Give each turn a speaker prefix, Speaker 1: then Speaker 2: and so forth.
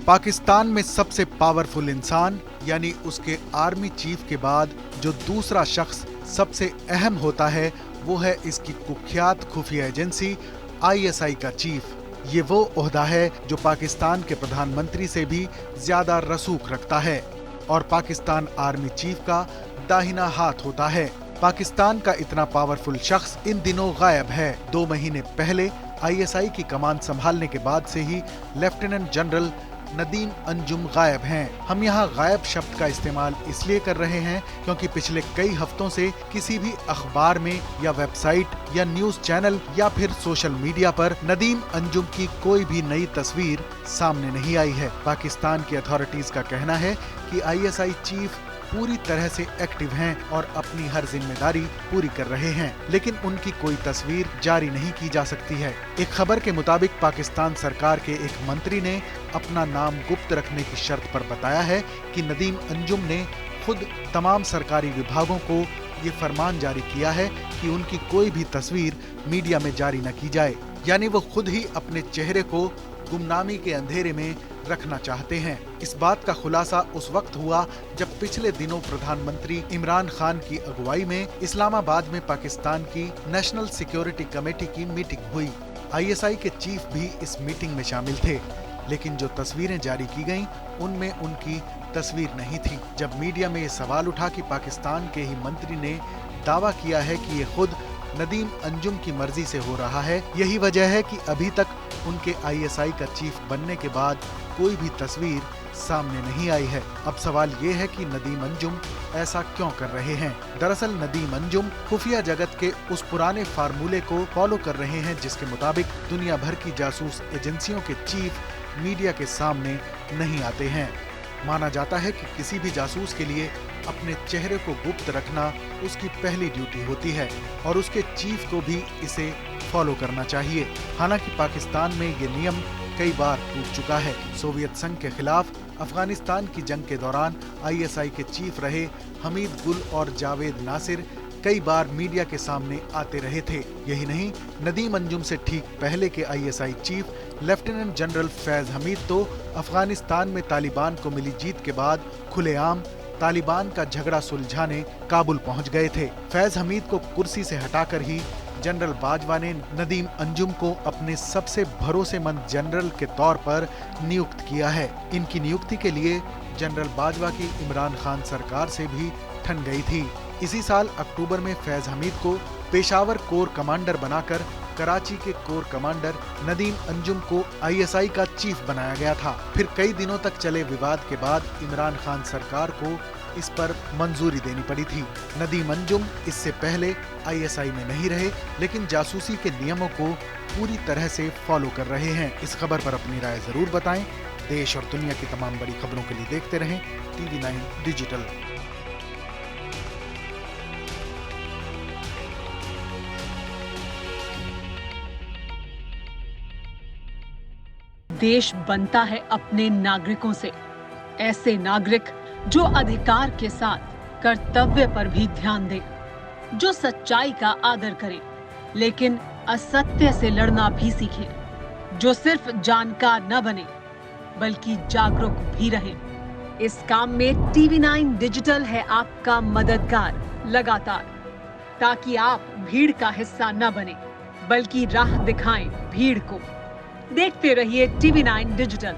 Speaker 1: पाकिस्तान में सबसे पावरफुल इंसान यानी उसके आर्मी चीफ के बाद जो दूसरा शख्स सबसे अहम होता है वो है इसकी कुख्यात खुफिया एजेंसी ISI का चीफ। ये वो ओहदा है जो पाकिस्तान के प्रधानमंत्री से भी ज्यादा रसूख रखता है और पाकिस्तान आर्मी चीफ का दाहिना हाथ होता है। पाकिस्तान का इतना पावरफुल शख्स इन दिनों गायब है। 2 महीने पहले ISI की कमान संभालने के बाद से ही लेफ्टिनेंट जनरल नदीम अंजुम गायब हैं। हम यहाँ गायब शब्द का इस्तेमाल इसलिए कर रहे हैं क्योंकि पिछले कई हफ्तों से किसी भी अखबार में या वेबसाइट या न्यूज चैनल या फिर सोशल मीडिया पर नदीम अंजुम की कोई भी नई तस्वीर सामने नहीं आई है। पाकिस्तान की अथॉरिटीज का कहना है कि ISI चीफ पूरी तरह से एक्टिव हैं और अपनी हर जिम्मेदारी पूरी कर रहे हैं, लेकिन उनकी कोई तस्वीर जारी नहीं की जा सकती है। एक खबर के मुताबिक पाकिस्तान सरकार के एक मंत्री ने अपना नाम गुप्त रखने की शर्त पर बताया है कि नदीम अंजुम ने खुद तमाम सरकारी विभागों को ये फरमान जारी किया है कि उनकी कोई भी तस्वीर मीडिया में जारी न की जाए, यानी वो खुद ही अपने चेहरे को गुमनामी के अंधेरे में रखना चाहते हैं। इस बात का खुलासा उस वक्त हुआ जब पिछले दिनों प्रधानमंत्री इमरान खान की अगुवाई में इस्लामाबाद में पाकिस्तान की नेशनल सिक्योरिटी कमेटी की मीटिंग हुई। ISI के चीफ भी इस मीटिंग में शामिल थे, लेकिन जो तस्वीरें जारी की गईं उनमें उनकी तस्वीर नहीं थी। जब मीडिया में ये सवाल उठा कि पाकिस्तान के ही मंत्री ने दावा किया है कि ये खुद नदीम अंजुम की मर्जी से हो रहा है, यही वजह है कि अभी तक उनके ISI का चीफ बनने के बाद कोई भी तस्वीर सामने नहीं आई है। अब सवाल ये है कि नदीम अंजुम ऐसा क्यों कर रहे हैं। दरअसल नदीम अंजुम खुफिया जगत के उस पुराने फार्मूले को फॉलो कर रहे हैं जिसके मुताबिक दुनिया भर की जासूस एजेंसियों के चीफ मीडिया के सामने नहीं आते हैं। माना जाता है कि किसी भी जासूस के लिए अपने चेहरे को गुप्त रखना उसकी पहली ड्यूटी होती है और उसके चीफ को भी इसे फॉलो करना चाहिए। हालांकि पाकिस्तान में ये नियम कई बार टूट चुका है। सोवियत संघ के खिलाफ अफगानिस्तान की जंग के दौरान ISI के चीफ रहे हमीद गुल और जावेद नासिर कई बार मीडिया के सामने आते रहे थे। यही नहीं, नदीम अंजुम से ठीक पहले के ISI chief lieutenant general Faiz Hamid तो अफगानिस्तान में तालिबान को मिली जीत के बाद खुलेआम तालिबान का झगड़ा सुलझाने काबुल पहुंच गए थे। फैज हमीद को कुर्सी से हटाकर ही जनरल बाजवा ने नदीम अंजुम को अपने सबसे भरोसेमंद जनरल के तौर पर नियुक्त किया है। इनकी नियुक्ति के लिए जनरल बाजवा की इमरान खान सरकार से भी ठन गई थी। इसी साल अक्टूबर में फैज हमीद को पेशावर कोर कमांडर बनाकर कराची के कोर कमांडर नदीम अंजुम को ISI का चीफ बनाया गया था। फिर कई दिनों तक चले विवाद के बाद इमरान खान सरकार को इस पर मंजूरी देनी पड़ी थी। नदीम अंजुम इससे पहले ISI में नहीं रहे, लेकिन जासूसी के नियमों को पूरी तरह से फॉलो कर रहे हैं। इस खबर पर अपनी राय जरूर बताएं। देश और दुनिया की तमाम बड़ी खबरों के लिए देखते रहें TV9 डिजिटल।
Speaker 2: देश बनता है अपने नागरिकों से। ऐसे नागरिक जो अधिकार के साथ कर्तव्य पर भी ध्यान दें, जो सच्चाई का आदर करें लेकिन असत्य से लड़ना भी सीखें, जो सिर्फ जानकार न बने बल्कि जागरूक भी रहें। इस काम में TV9 डिजिटल है आपका मददगार लगातार, ताकि आप भीड़ का हिस्सा न बने बल्कि राह दिखाएं भीड़ को। देखते रहिए TV9 डिजिटल।